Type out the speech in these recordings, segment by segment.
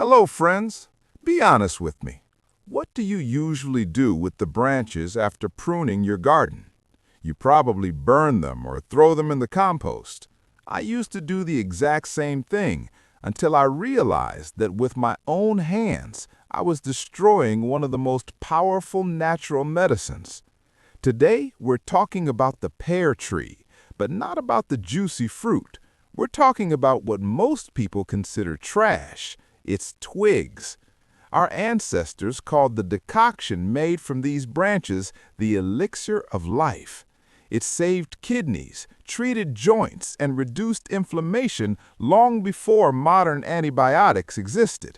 Hello, friends. Be honest with me. What do you usually do with the branches after pruning your garden? You probably burn them or throw them in the compost. I used to do the exact same thing until I realized that with my own hands, I was destroying one of the most powerful natural medicines. Today, we're talking about the pear tree, but not about the juicy fruit. We're talking about what most people consider trash. It's twigs. Our ancestors called the decoction made from these branches the Elixir of Life. It saved kidneys, treated joints, and reduced inflammation long before modern antibiotics existed.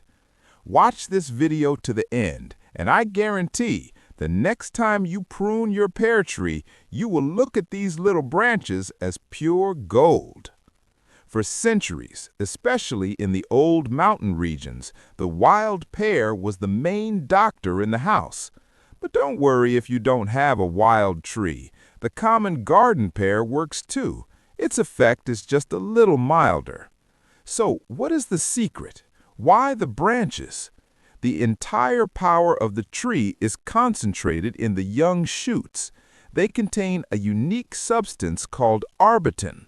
Watch this video to the end, and I guarantee the next time you prune your pear tree, you will look at these little branches as pure gold. For centuries, especially in the old mountain regions, the wild pear was the main doctor in the house. But don't worry if you don't have a wild tree. The common garden pear works too. Its effect is just a little milder. So, what is the secret? Why the branches? The entire power of the tree is concentrated in the young shoots. They contain a unique substance called Arbutin.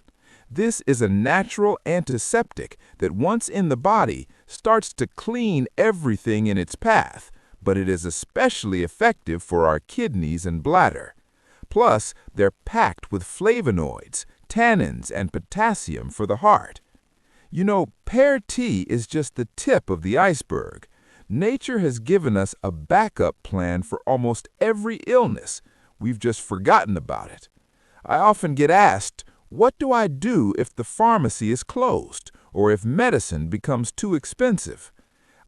This is a natural antiseptic that once in the body starts to clean everything in its path, but it is especially effective for our kidneys and bladder. Plus, they're packed with flavonoids, tannins, and potassium for the heart. You know, pear tea is just the tip of the iceberg. Nature has given us a backup plan for almost every illness. We've just forgotten about it. I often get asked, what do I do if the pharmacy is closed or if medicine becomes too expensive?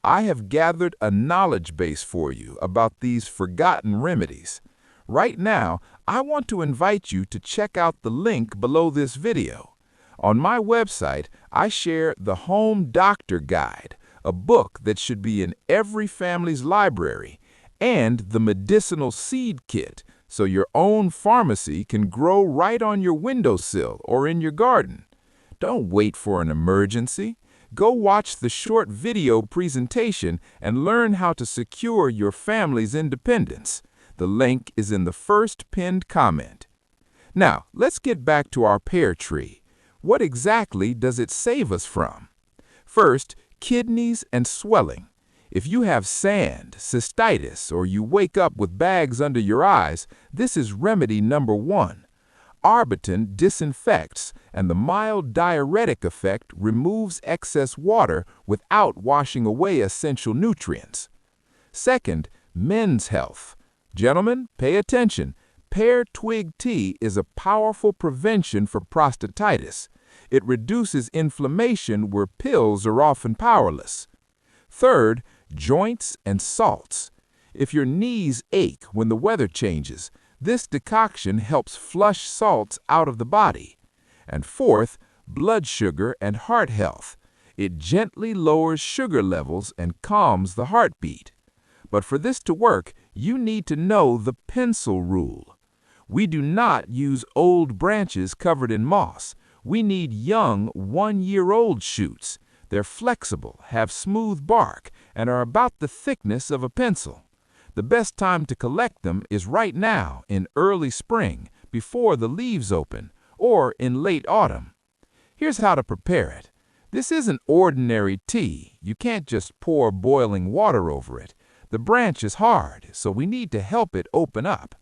I have gathered a knowledge base for you about these forgotten remedies. Right now, I want to invite you to check out the link below this video. On my website, I share the Home Doctor Guide, a book that should be in every family's library, and the Medicinal Seed Kit, so your own pharmacy can grow right on your windowsill or in your garden. Don't wait for an emergency. Go watch the short video presentation and learn how to secure your family's independence. The link is in the first pinned comment. Now, let's get back to our pear tree. What exactly does it save us from? First, kidneys and swelling. If you have sand, cystitis, or you wake up with bags under your eyes, this is remedy number 1. Arbutin disinfects, and the mild diuretic effect removes excess water without washing away essential nutrients. Second, men's health. Gentlemen, pay attention. Pear twig tea is a powerful prevention for prostatitis. It reduces inflammation where pills are often powerless. Third, joints and salts. If your knees ache when the weather changes, this decoction helps flush salts out of the body. And fourth, blood sugar and heart health. It gently lowers sugar levels and calms the heartbeat. But for this to work, you need to know the pencil rule. We do not use old branches covered in moss. We need young, 1-year-old shoots. They're flexible, have smooth bark, and are about the thickness of a pencil. The best time to collect them is right now, in early spring, before the leaves open, or in late autumn. Here's how to prepare it. This isn't ordinary tea. You can't just pour boiling water over it. The branch is hard, so we need to help it open up.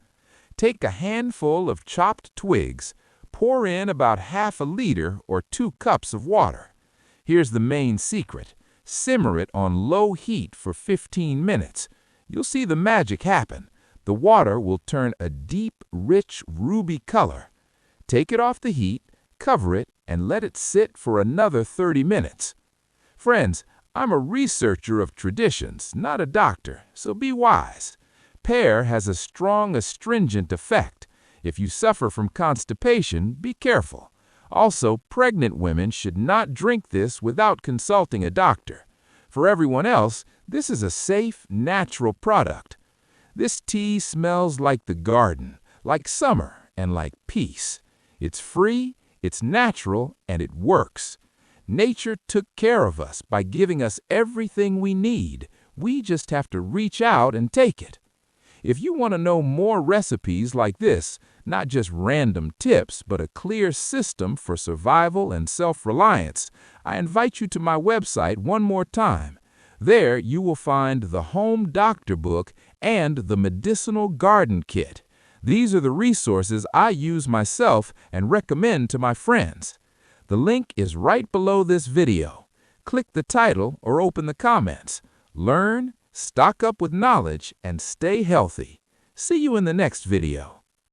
Take a handful of chopped twigs, pour in about half a liter or 2 cups of water. Here's the main secret. Simmer it on low heat for 15 minutes. You'll see the magic happen. The water will turn a deep, rich ruby color. Take it off the heat, cover it, and let it sit for another 30 minutes. Friends, I'm a researcher of traditions, not a doctor, so be wise. Pear has a strong astringent effect. If you suffer from constipation, be careful. Also, pregnant women should not drink this without consulting a doctor. For everyone else, this is a safe, natural product. This tea smells like the garden, like summer, and like peace. It's free, it's natural, and it works. Nature took care of us by giving us everything we need. We just have to reach out and take it. If you want to know more recipes like this, not just random tips, but a clear system for survival and self-reliance, I invite you to my website one more time. There you will find the Home Doctor Book and the Medicinal Garden Kit. These are the resources I use myself and recommend to my friends. The link is right below this video. Click the title or open the comments. Learn, stock up with knowledge, and stay healthy. See you in the next video.